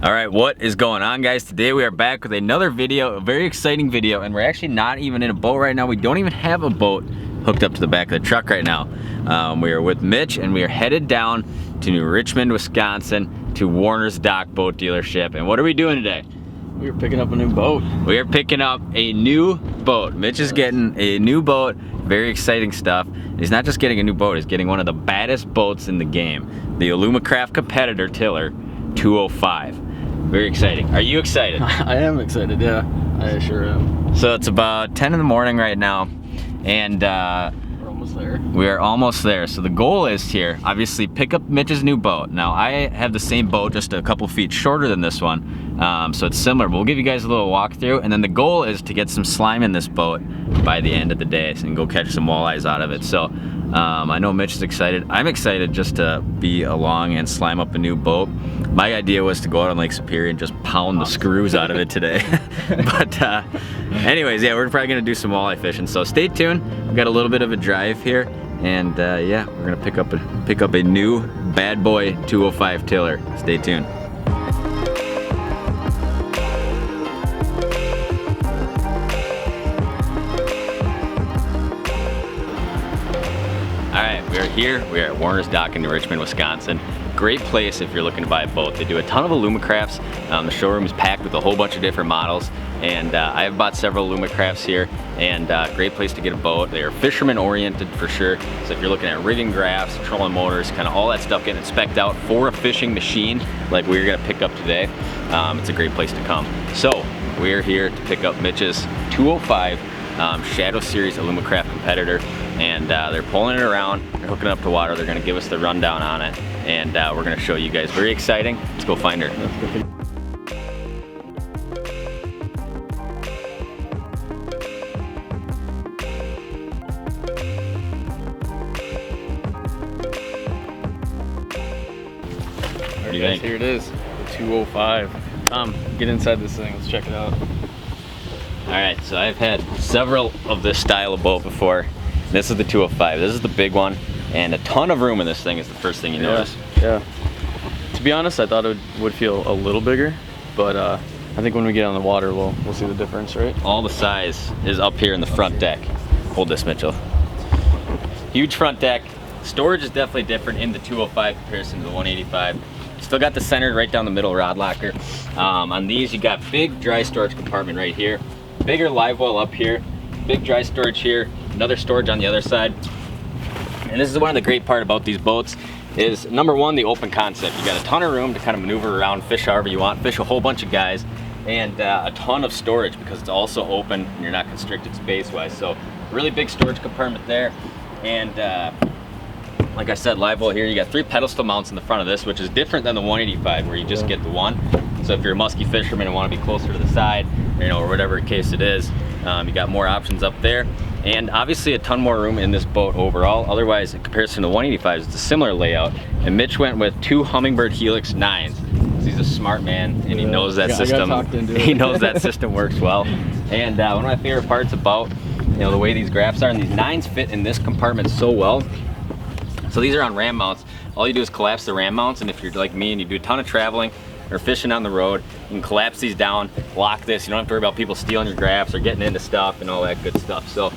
All right, what is going on, guys? Today we are back with another video, a very exciting video, and we're actually not even in a boat right now. We don't even have a boat hooked up to the back of the truck right now. We are with Mitch, and we are headed down to New Richmond, Wisconsin, to Warner's Dock Boat Dealership. And what are we doing today? We are picking up a new boat. We are picking up a new boat. Mitch is getting a new boat. Very exciting stuff. He's not just getting a new boat, he's getting one of the baddest boats in the game, the Alumacraft Competitor Tiller 205. Very exciting. Are you excited? I am excited, yeah. I sure am. So it's about 10 in the morning right now, and we're almost there. We are almost there. So the goal is here, obviously, pick up Mitch's new boat. Now I have the same boat, just a couple feet shorter than this one, so it's similar. But we'll give you guys a little walkthrough, and then the goal is to get some slime in this boat by the end of the day and go catch some walleyes out of it. So I know Mitch is excited. I'm excited just to be along and slime up a new boat. My idea was to go out on Lake Superior and just pound the screws out of it today. But anyways, yeah, we're probably gonna do some walleye fishing. So stay tuned. We've got a little bit of a drive here, and yeah, we're gonna pick up a new bad boy 205 tiller. Stay tuned. All right, we are here. We are at Warner's Dock in New Richmond, Wisconsin. Great place if you're looking to buy a boat. They do a ton of Alumacrafts. The showroom is packed with a whole bunch of different models, and I have bought several Alumacrafts here, and great place to get a boat. They are fisherman oriented for sure. So if you're looking at rigging graphs, trolling motors, kind of all that stuff, getting it spec'd out for a fishing machine like we're gonna pick up today, it's a great place to come. So we're here to pick up Mitch's 205 Shadow Series Alumacraft Competitor, and they're pulling it around, they're hooking it up to water, they're gonna give us the rundown on it, and we're gonna show you guys. Very exciting. Let's go find her. What do you think? Here it is, the 205. Get inside this thing, let's check it out. All right, so I've had several of this style of boat before. This is the 205. This is the big one, and a ton of room in this thing is the first thing you notice. Yeah. To be honest, I thought it would feel a little bigger, but I think when we get on the water, we'll see the difference, right? All the size is up here in the front deck. Hold this, Mitchell. Huge front deck. Storage is definitely different in the 205 comparison to the 185. Still got the center right down the middle rod locker. On these, you got big dry storage compartment right here, bigger live well up here, big dry storage here, another storage on the other side. And this is one of the great part about these boats is, number one, the open concept. You got a ton of room to kind of maneuver around, fish however you want, fish a whole bunch of guys, and a ton of storage because it's also open and you're not constricted space-wise. So really big storage compartment there. And like I said, live well here, you got 3 pedestal mounts in the front of this, which is different than the 185 where you just get the one. So if you're a musky fisherman and want to be closer to the side, or whatever case it is, you got more options up there. And obviously a ton more room in this boat overall. Otherwise, in comparison to 185s, it's a similar layout. And Mitch went with 2 Humminbird Helix 9s. He's a smart man, and he knows that system. He knows that system works well. And one of my favorite parts about the way these graphs are, and these 9s fit in this compartment so well. So these are on ram mounts. All you do is collapse the ram mounts, and if you're like me and you do a ton of traveling or fishing on the road, you can collapse these down, lock this. You don't have to worry about people stealing your graphs or getting into stuff and all that good stuff. So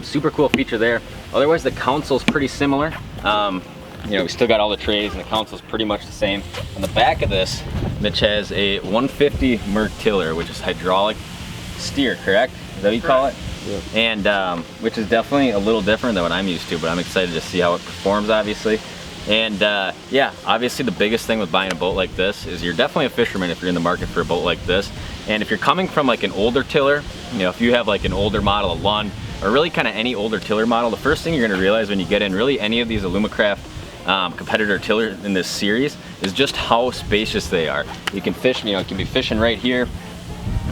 super cool feature there. Otherwise, the console's pretty similar. We still got all the trays, and the console's pretty much the same. On the back of this, Mitch has a 150 Merc tiller, which is hydraulic steer, correct? Is that what you call it? Yeah. And which is definitely a little different than what I'm used to, but I'm excited to see how it performs, obviously. And yeah, obviously the biggest thing with buying a boat like this is you're definitely a fisherman if you're in the market for a boat like this. And if you're coming from like an older tiller, if you have like an older model of Lund, or really kind of any older tiller model, the first thing you're going to realize when you get in really any of these Alumacraft competitor tiller in this series is just how spacious they are. You can fish, you can be fishing right here,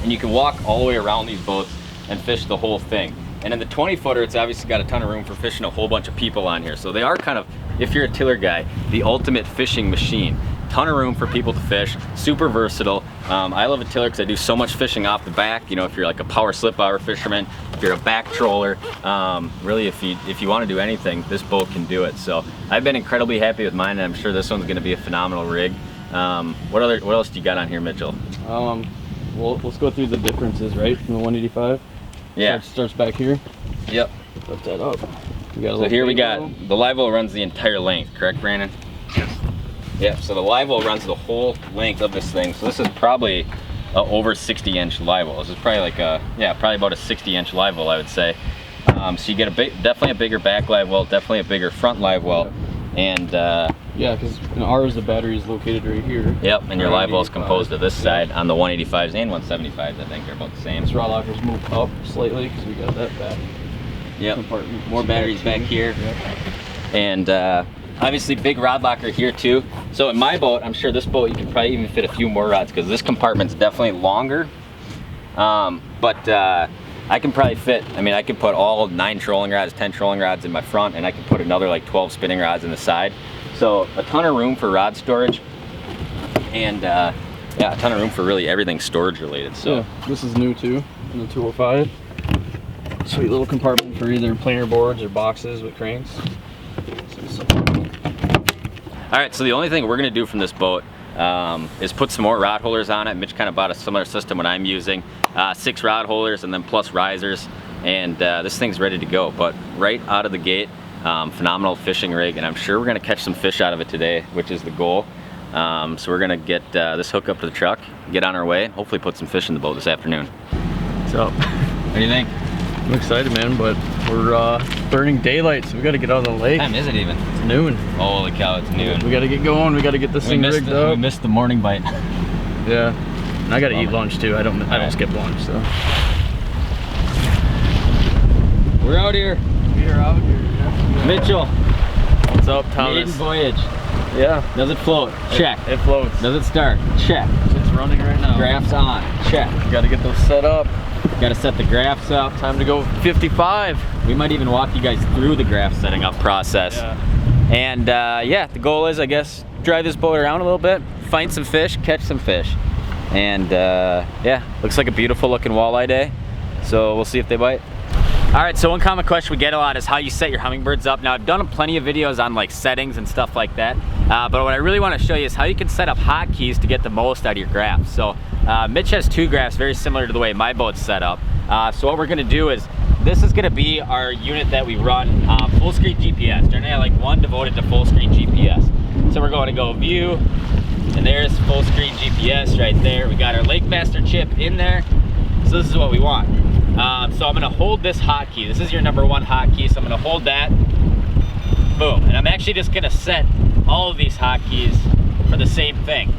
and you can walk all the way around these boats and fish the whole thing. And in the 20-footer, it's obviously got a ton of room for fishing a whole bunch of people on here. So they are kind of, if you're a tiller guy, the ultimate fishing machine. Ton of room for people to fish, super versatile. I love a tiller because I do so much fishing off the back. If you're like a power slip hour fisherman, if you're a back troller, really if you want to do anything, this boat can do it. So I've been incredibly happy with mine, and I'm sure this one's going to be a phenomenal rig. What else do you got on here, Mitchell? Well, let's go through the differences, right, from the 185. Yeah. Starts back here. Yep. Lift that up. So here we got, the live well runs the entire length, correct, Brandon? Yes. Yep, so the live well runs the whole length of this thing. So this is probably over 60-inch live well. This is probably like probably about a 60-inch live well, I would say. So you get definitely a bigger back live well, definitely a bigger front live well, and yeah, because in ours the battery is located right here. Yep, and your live well is composed of this side. On the 185s and 175s, I think they're about the same. This rod lockers move up slightly because we got that back. Yep, more batteries back here. Yep. And obviously big rod locker here too. So in my boat, I'm sure this boat you could probably even fit a few more rods because this compartment's definitely longer. I can probably fit, I mean, I could put all 9 trolling rods, 10 trolling rods in my front, and I can put another like 12 spinning rods in the side. So a ton of room for rod storage, and yeah, a ton of room for really everything storage related. So yeah, this is new too in the 205. Sweet little compartment for either planer boards or boxes with cranes. All right, so the only thing we're gonna do from this boat is put some more rod holders on it. Mitch kind of bought a similar system what I'm using. 6 rod holders and then plus risers, and this thing's ready to go. But right out of the gate, phenomenal fishing rig, and I'm sure we're gonna catch some fish out of it today, which is the goal. So we're gonna get this hook up to the truck, get on our way, hopefully put some fish in the boat this afternoon. So, what do you think? I'm excited, man, but we're burning daylight, so we got to get out of the lake. What time is it even? It's noon. Holy cow, it's noon. We got to get going. We got to get this thing rigged up. We missed the morning bite. Yeah, and I got to eat lunch too. I don't skip lunch, so. We're out here. We are out here. Yeah. Mitchell. What's up, Thomas? Maiden voyage. Yeah. Does it float? Check. It floats. Does it start? Check. It's running right now. Graphs on. Check. Got to get those set up. Got to set the graphs up. Time to go 55. We might even walk you guys through the graph setting up process. Yeah. And yeah, the goal is, I guess, drive this boat around a little bit, find some fish, catch some fish. And yeah, looks like a beautiful looking walleye day. So we'll see if they bite. All right, so one common question we get a lot is how you set your hummingbirds up. Now, I've done plenty of videos on like settings and stuff like that, but what I really want to show you is how you can set up hotkeys to get the most out of your graphs. So Mitch has 2 graphs very similar to the way my boat's set up. So what we're gonna do is, this is gonna be our unit that we run full screen GPS. Generally I like one devoted to full screen GPS. So we're going to go view, and there's full screen GPS right there. We got our Lake Master chip in there. So this is what we want. So I'm gonna hold this hotkey. This is your #1 hotkey, so I'm gonna hold that. Boom. And I'm actually just gonna set all of these hotkeys for the same thing.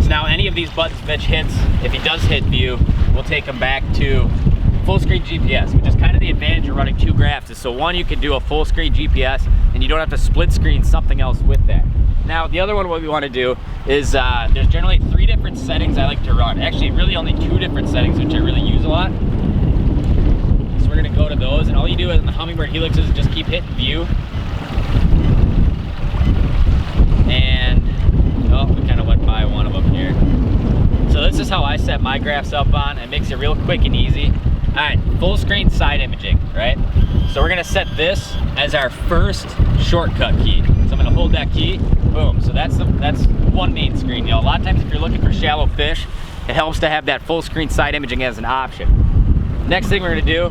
So now any of these buttons Mitch hits, if he does hit view, we'll take him back to full screen GPS, which is kind of the advantage of running 2 graphs. Is so one, you can do a full screen GPS and you don't have to split screen something else with that. Now the other one, what we want to do is there's generally 3 different settings I like to run. Actually really only 2 different settings which I really use a lot. So we're going to go to those, and all you do in the Hummingbird helixes is just keep hitting view. And oh, we kind of went by one of them here. So this is how I set my graphs up on. It makes it real quick and easy. All right, full screen side imaging, right? So we're gonna set this as our first shortcut key. So I'm gonna hold that key, boom. So that's one main screen. You know, a lot of times if you're looking for shallow fish, it helps to have that full screen side imaging as an option. Next thing we're gonna do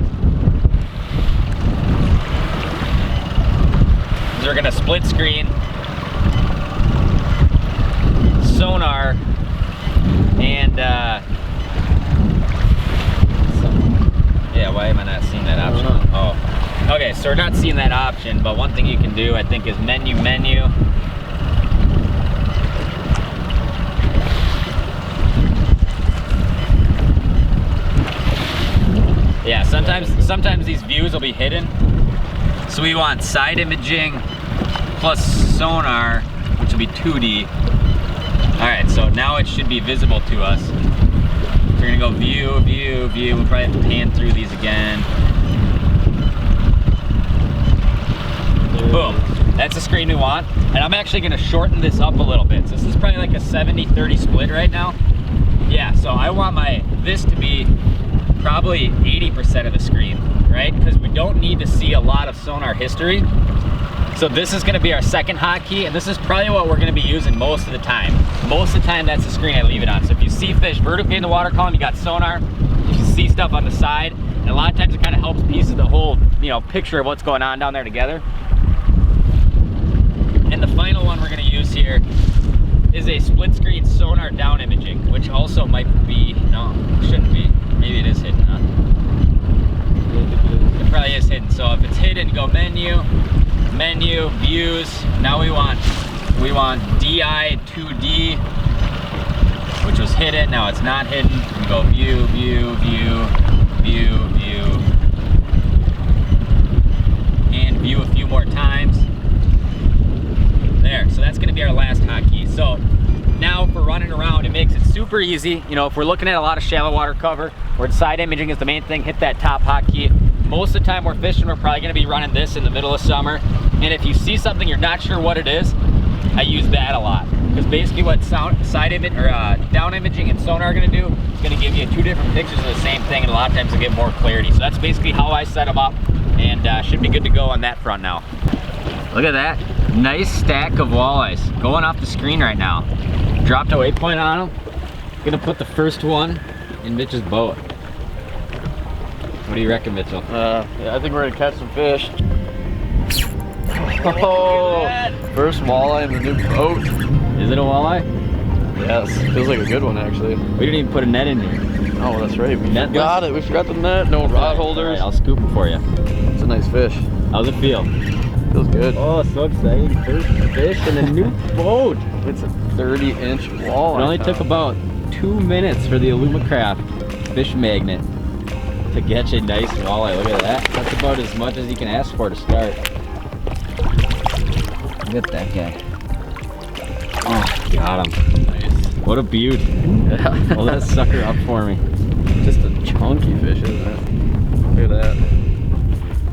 is we're gonna split screen, sonar, and yeah, why am I not seeing that option? Oh, okay, so we're not seeing that option, but one thing you can do, I think, is menu. Yeah, sometimes these views will be hidden. So we want side imaging plus sonar, which will be 2D. All right, so now it should be visible to us. So we're gonna go view, view, view. We'll probably have to pan through these again. Boom, that's the screen we want. And I'm actually gonna shorten this up a little bit. So this is probably like a 70-30 split right now. Yeah, so I want this to be probably 80% of the screen, right? Because we don't need to see a lot of sonar history. So this is gonna be our second hotkey, and this is probably what we're gonna be using most of the time. Most of the time, that's the screen I leave it on. So if you see fish vertically in the water column, you got sonar. If you see stuff on the side, and a lot of times it kind of helps pieces the whole, picture of what's going on down there together. And the final one we're gonna use here is a split screen sonar down imaging, which also might be, no, shouldn't be. Maybe it is hidden, huh? It probably is hidden. So if it's hidden, go menu, views. Now we want DI 2D, which was hidden. Now it's not hidden. We go view, and view a few more times. There, so that's gonna be our last hotkey. So now if we're running around, it makes it super easy. If we're looking at a lot of shallow water cover, where side imaging is the main thing, hit that top hotkey. Most of the time we're fishing, we're probably gonna be running this in the middle of summer. And if you see something you're not sure what it is, I use that a lot. Because basically what side image or down imaging and sonar are gonna do is gonna give you two different pictures of the same thing, and a lot of times you'll get more clarity. So that's basically how I set them up, and should be good to go on that front now. Look at that, nice stack of walleyes going off the screen right now. Dropped a waypoint on them. Gonna put the first one in Mitch's boat. What do you reckon, Mitchell? Yeah, I think we're gonna catch some fish. Oh, first walleye in the new boat. Is it a walleye? Yes, feels like a good one actually. We didn't even put a net in here. Oh, that's right. We Net forgot it. We forgot the net. No rod holders. Right, I'll scoop it for you. It's a nice fish. How's it feel? Feels good. Oh, so exciting. First fish in a new boat. It's a 30-inch walleye. It only took about 2 minutes for the Alumacraft fish magnet to get you a nice walleye. Look at that. That's about as much as you can ask for to start. Look at that guy. Oh, got him. Nice. What a beaut. Yeah. Pull that sucker up for me. Just a chunky fish, isn't it? Look at that.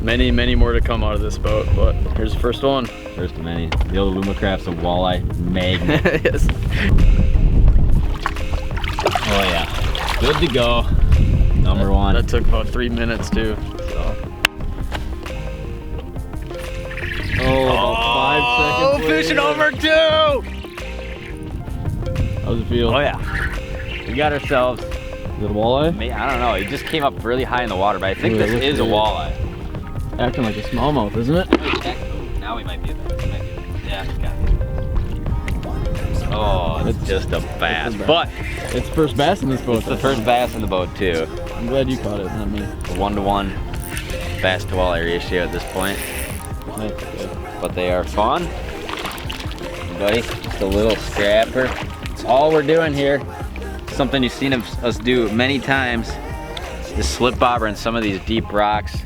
Many, many more to come out of this boat, but here's the first one. First of many. The old Alumacraft's a walleye magnet. Yes. Oh yeah. Good to go. Number one. That took about 3 minutes too. So. About 5 seconds. Fishing over 2! How's it feel? Oh yeah. We got ourselves. Is it a walleye? I don't know. He just came up really high in the water, but I think this is a walleye. Acting like a smallmouth, isn't it? Now we might be a bit. Yeah, got it. Oh, it's just a bass. But it's first bass in this boat. It's the first bass in the boat too. I'm glad you caught it, not me. 1-to-1 bass to walleye ratio at this point. Nice. But they are fun. Buddy, just a little scrapper. That's all we're doing here. Something you've seen us do many times. Is slip bobber in some of these deep rocks.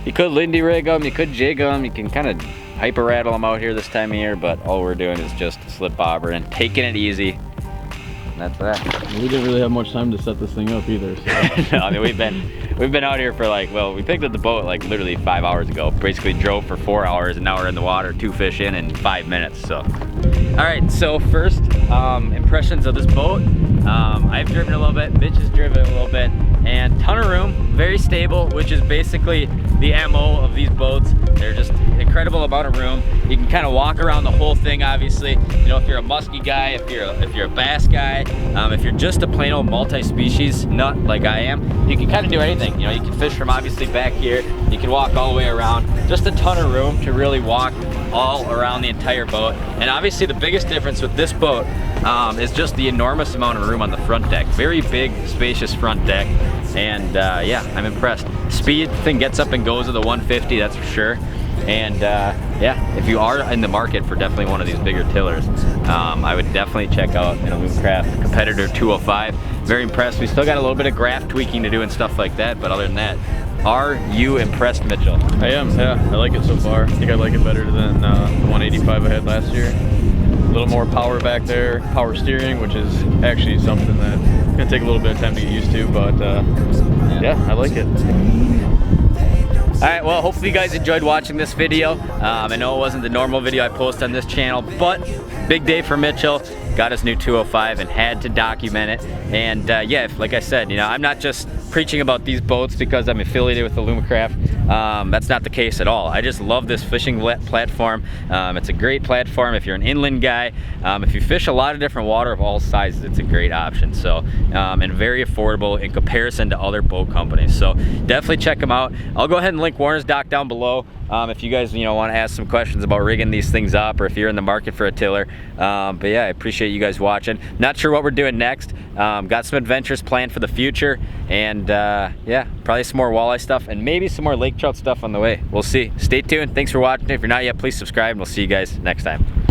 You could Lindy rig them, you could jig them, you can kind of hyper rattle them out here this time of year, but all we're doing is just slip bobber and taking it easy. And that's that. We didn't really have much time to set this thing up either. So. No, I mean we've been out here for we picked up the boat like literally 5 hours ago. Basically drove for 4 hours, and now we're in the water, 2 fish in 5 minutes. So, all right. So first impressions of this boat. I've driven a little bit. Mitch has driven a little bit, and ton of room, very stable, which is basically the MO of these boats. They're just incredible amount of room. You can kind of walk around the whole thing, obviously. If you're a muskie guy, if you're a bass guy, if you're just a plain old multi-species nut like I am, you can kind of do anything. You can fish from obviously back here. You can walk all the way around. Just a ton of room to really walk all around the entire boat. And obviously the biggest difference with this boat is just the enormous amount of room on the front deck. Very big, spacious front deck. And yeah, I'm impressed. Speed thing gets up and goes with the 150, that's for sure. And yeah, if you are in the market for definitely one of these bigger tillers, I would definitely check out an Alumacraft Competitor 205. Very impressed. We still got a little bit of graph tweaking to do and stuff like that, but other than that, are you impressed, Mitchell? I am, yeah. I like it so far. I think I like it better than the 185 I had last year. A little more power back there, power steering, which is actually something that's gonna take a little bit of time to get used to, but yeah, I like it. All right, well, hopefully you guys enjoyed watching this video. I know it wasn't the normal video I post on this channel, but big day for Mitchell. Got his new 205 and had to document it. And yeah, like I said, I'm not just preaching about these boats because I'm affiliated with Alumacraft. That's not the case at all. I just love this fishing platform. It's a great platform if you're an inland guy. If you fish a lot of different water of all sizes, it's a great option. So, and very affordable in comparison to other boat companies. So definitely check them out. I'll go ahead and link Warner's dock down below. If you guys, want to ask some questions about rigging these things up, or if you're in the market for a tiller. But yeah, I appreciate you guys watching. Not sure what we're doing next. Got some adventures planned for the future, and yeah, probably some more walleye stuff and maybe some more lake trout stuff on the way. We'll see. Stay tuned. Thanks for watching. If you're not yet, please subscribe, and we'll see you guys next time.